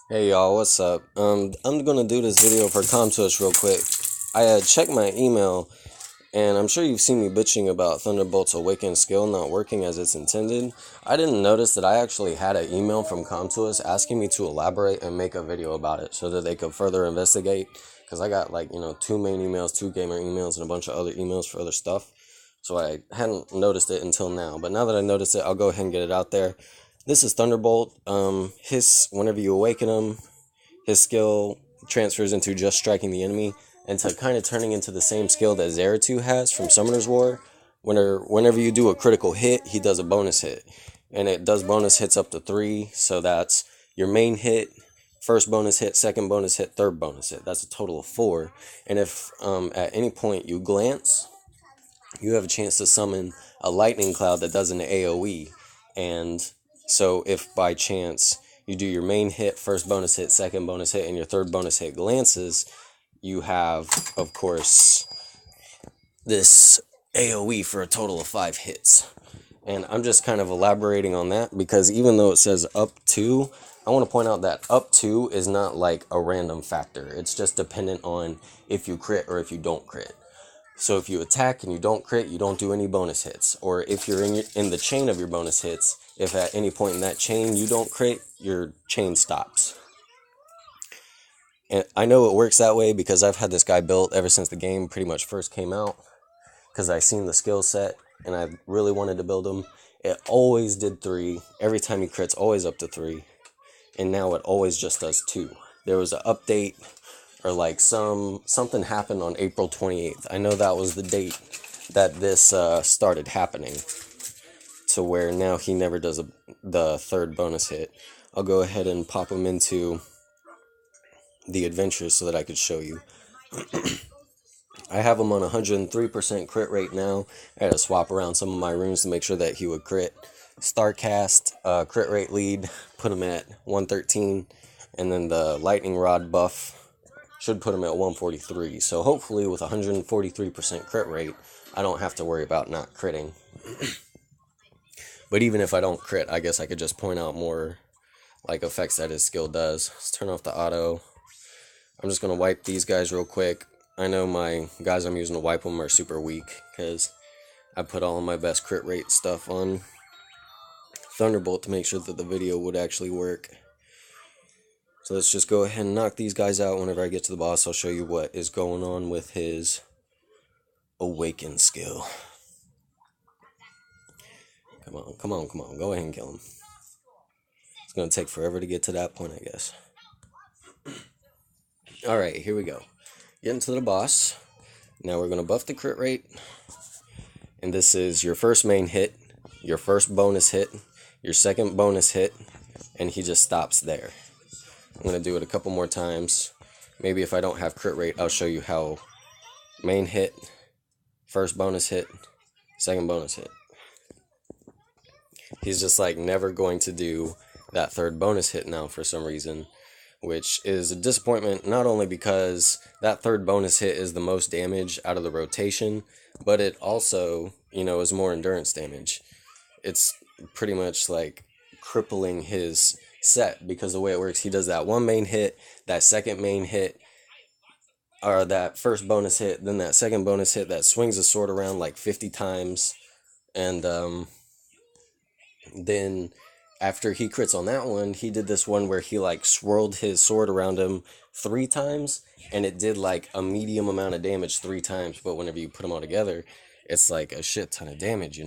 Hey y'all, what's up? I'm gonna do this video for Com2Us real quick. I checked my email, and I'm sure you've seen me bitching about Thunderbolt's Awakened skill not working as it's intended. I didn't notice that I actually had an email from Com2Us asking me to elaborate and make a video about it so that they could further investigate. Because I got two main emails, two gamer emails, and a bunch of other emails for other stuff. So I hadn't noticed it until now. But now that I noticed it, I'll go ahead and get it out there. This is Thunderbolt. Whenever you awaken him, his skill transfers into just striking the enemy, and to kind of turning into the same skill that Zeratul has from Summoner's War. Whenever you do a critical hit, he does a bonus hit, and it does bonus hits up to 3. So that's your main hit, first bonus hit, second bonus hit, third bonus hit. That's a total of 4. And if at any point you glance, you have a chance to summon a lightning cloud that does an AoE. And so if by chance you do your main hit, first bonus hit, second bonus hit, and your third bonus hit glances, you have, of course, this AoE for a total of 5 hits. And I'm just kind of elaborating on that because even though it says up to, I want to point out that up to is not like a random factor. It's just dependent on if you crit or if you don't crit. So if you attack and you don't crit, you don't do any bonus hits. Or if you're in the chain of your bonus hits, if at any point in that chain you don't crit, your chain stops. And I know it works that way because I've had this guy built ever since the game pretty much first came out. Because I seen the skill set and I really wanted to build him. It always did 3. Every time he crits, always up to 3. And now it always just does 2. There was an update, or like something happened on April 28th. I know that was the date that this started happening, to where now he never does the third bonus hit. I'll go ahead and pop him into the adventures so that I could show you. I have him on 103% crit rate now. I had to swap around some of my runes to make sure that he would crit. Starcast crit rate lead, put him at 113, and then the lightning rod buff should put him at 143. So hopefully with 143% crit rate, I don't have to worry about not critting. But even if I don't crit, I guess I could just point out more like effects that his skill does. Let's turn off the auto. I'm just going to wipe these guys real quick. I know my guys I'm using to wipe them are super weak because I put all of my best crit rate stuff on Thunderbolt to make sure that the video would actually work. So let's just go ahead and knock these guys out. Whenever I get to the boss, I'll show you what is going on with his Awaken skill. Come on, come on, come on. Go ahead and kill him. It's going to take forever to get to that point, I guess. Alright, here we go. Getting to the boss. Now we're going to buff the crit rate. And this is your first main hit, your first bonus hit, your second bonus hit, and he just stops there. I'm going to do it a couple more times. Maybe if I don't have crit rate, I'll show you how main hit, first bonus hit, second bonus hit. He's just like never going to do that third bonus hit now for some reason, which is a disappointment, not only because that third bonus hit is the most damage out of the rotation, but it also, is more endurance damage. It's pretty much like crippling his set, because the way it works, he does that one main hit, that second main hit, or that first bonus hit, then that second bonus hit that swings the sword around like 50 times, and then after he crits on that one, he did this one where he like swirled his sword around him 3 times, and it did like a medium amount of damage 3 times, but whenever you put them all together, it's like a shit ton of damage,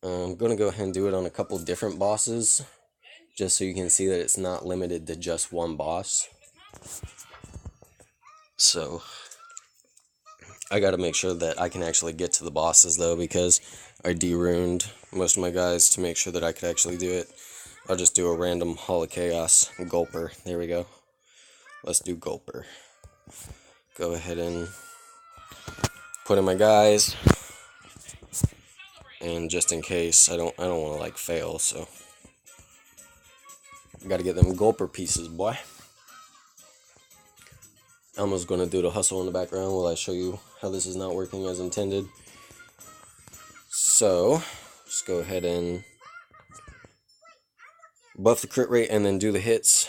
I'm gonna go ahead and do it on a couple different bosses, just so you can see that it's not limited to just one boss. So I gotta make sure that I can actually get to the bosses though, because I de-runed most of my guys to make sure that I could actually do it. I'll just do a random Hall of Chaos Gulper. There we go. Let's do Gulper. Go ahead and put in my guys, and just in case, I don't want to like fail, so I gotta get them Gulper pieces, boy. Elmo's gonna do the hustle in the background while I show you how this is not working as intended. So, just go ahead and buff the crit rate, and then do the hits.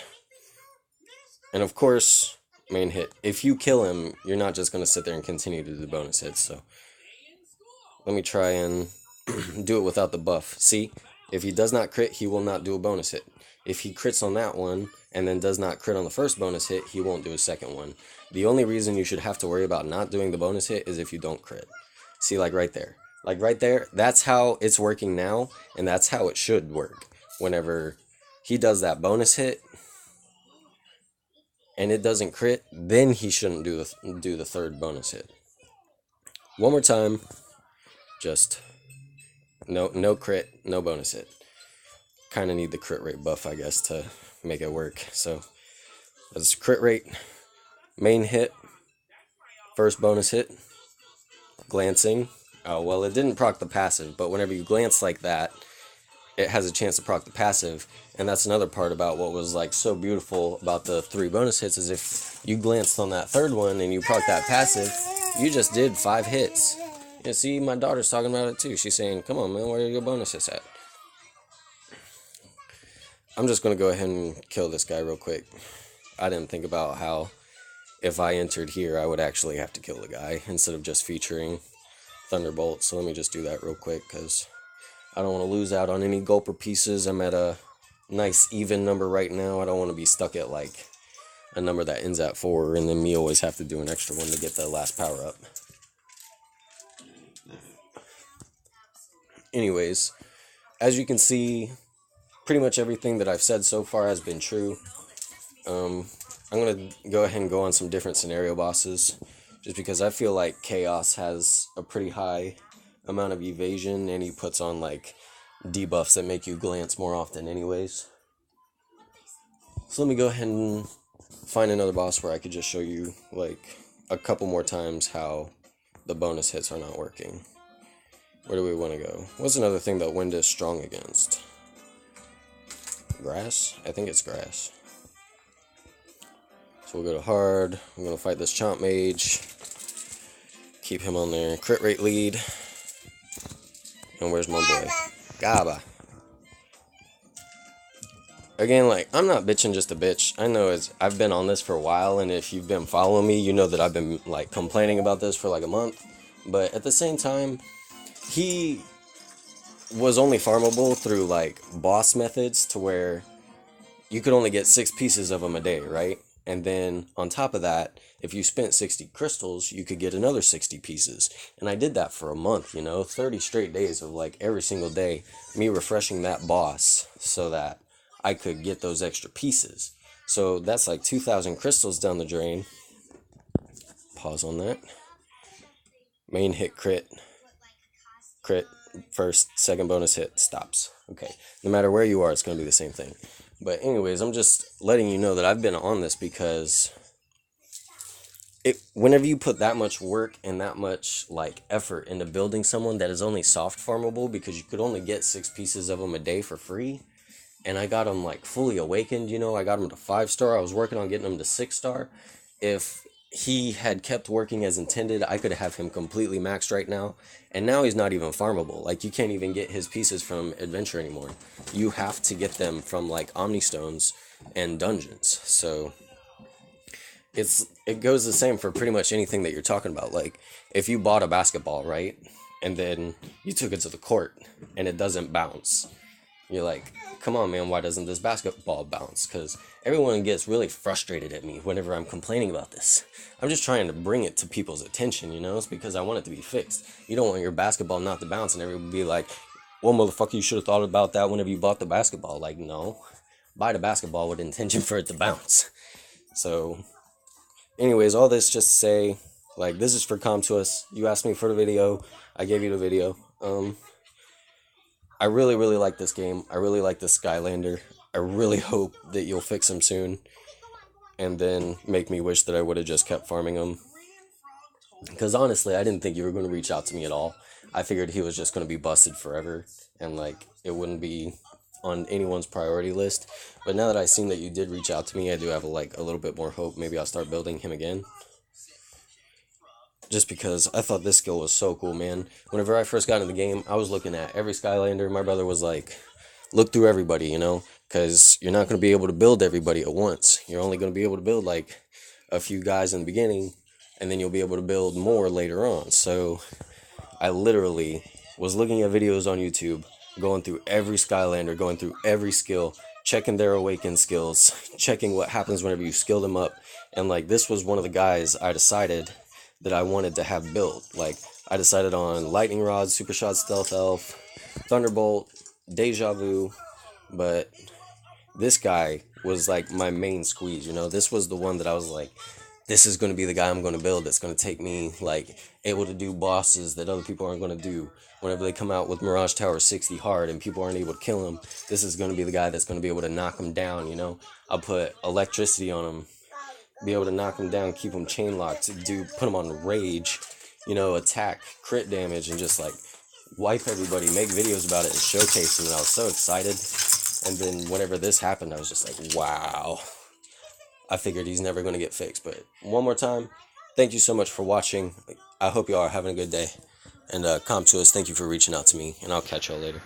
And of course, main hit. If you kill him, you're not just going to sit there and continue to do the bonus hits. So let me try and do it without the buff. See, if he does not crit, he will not do a bonus hit. If he crits on that one and then does not crit on the first bonus hit, he won't do a second one. The only reason you should have to worry about not doing the bonus hit is if you don't crit. See, like right there. Like right there, that's how it's working now, and that's how it should work. Whenever he does that bonus hit and it doesn't crit, then he shouldn't do the third bonus hit. One more time. Just no crit, no bonus hit. Kind of need the crit rate buff, I guess, to make it work. So that's crit rate, main hit, first bonus hit, glancing. Oh, well, it didn't proc the passive, but whenever you glance like that, it has a chance to proc the passive. And that's another part about what was like so beautiful about the 3 bonus hits, is if you glanced on that third one and you proc that passive, you just did 5 hits. Yeah, see, my daughter's talking about it too. She's saying, come on, man, where are your bonus hits at? I'm just going to go ahead and kill this guy real quick. I didn't think about how if I entered here, I would actually have to kill the guy instead of just featuring Thunderbolt. So let me just do that real quick, because I don't want to lose out on any gulper pieces. I'm at a nice even number right now. I don't want to be stuck at like a number that ends at 4, and then me always have to do an extra one to get the last power up. Anyways, as you can see, pretty much everything that I've said so far has been true. I'm going to go ahead and go on some different scenario bosses, just because I feel like Chaos has a pretty high amount of evasion, and he puts on like debuffs that make you glance more often anyways. So let me go ahead and find another boss where I could just show you like a couple more times how the bonus hits are not working. Where do we want to go? What's another thing that wind is strong against? Grass? I think it's grass. So we'll go to hard. I'm going to fight this Chomp Mage. Keep him on there. Crit rate lead. And where's my boy? Gaba. Again, like, I'm not bitching just a bitch. I know I've been on this for a while, and if you've been following me, you know that I've been, like, complaining about this for, like, a month. But at the same time, he was only farmable through, like, boss methods to where you could only get 6 pieces of him a day, right? And then, on top of that, if you spent 60 crystals, you could get another 60 pieces. And I did that for a month, 30 straight days of, like, every single day, me refreshing that boss so that I could get those extra pieces. So that's like 2,000 crystals down the drain. Pause on that. Main hit crit. Crit. First, second bonus hit. Stops. Okay. No matter where you are, it's going to be the same thing. But anyways, I'm just letting you know that I've been on this because whenever you put that much work and that much like effort into building someone that is only soft farmable, because you could only get 6 pieces of them a day for free, and I got him like fully awakened, I got him to 5-star. I was working on getting him to 6-star. If he had kept working as intended, I could have him completely maxed right now. And now he's not even farmable. Like, you can't even get his pieces from Adventure anymore. You have to get them from like Omni Stones and dungeons. So it goes the same for pretty much anything that you're talking about. Like, if you bought a basketball, right? And then you took it to the court and it doesn't bounce. You're like, come on, man, why doesn't this basketball bounce? Because everyone gets really frustrated at me whenever I'm complaining about this. I'm just trying to bring it to people's attention, It's because I want it to be fixed. You don't want your basketball not to bounce and everyone be like, well, motherfucker, you should have thought about that whenever you bought the basketball. Like, no. Buy the basketball with intention for it to bounce. So, anyways, all this just to say, like, this is for Com2Us. You asked me for the video. I gave you the video. I really, really like this game. I really like this Skylander. I really hope that you'll fix him soon. And then make me wish that I would have just kept farming him. Because honestly, I didn't think you were going to reach out to me at all. I figured he was just going to be busted forever. And like, it wouldn't be on anyone's priority list. But now that I've seen that you did reach out to me, I do have a little bit more hope. Maybe I'll start building him again. Just because I thought this skill was so cool, man. Whenever I first got into the game, I was looking at every Skylander. My brother was like, look through everybody, you know, because you're not going to be able to build everybody at once. You're only going to be able to build like a few guys in the beginning, and then you'll be able to build more later on. So I literally was looking at videos on YouTube, going through every Skylander, going through every skill, checking their awakened skills, checking what happens whenever you skill them up. And like, this was one of the guys I decided that I wanted to have built. Like, I decided on Lightning Rod, Super Shot, Stealth Elf, Thunderbolt, Deja Vu, but this guy was like my main squeeze, you know. This was the one that I was like, this is going to be the guy I'm going to build that's going to take me, like, able to do bosses that other people aren't going to do. Whenever they come out with Mirage Tower 60 hard and people aren't able to kill him, this is going to be the guy that's going to be able to knock him down, you know. I'll put electricity on him, be able to knock him down, keep him chain locked, put him on rage, you know, attack, crit damage, and just like wipe everybody, make videos about it and showcase him. And I was so excited. And then whenever this happened, I was just like, wow. I figured he's never going to get fixed. But one more time, thank you so much for watching. I hope you all are having a good day. And Com2Us, thank you for reaching out to me. And I'll catch y'all later.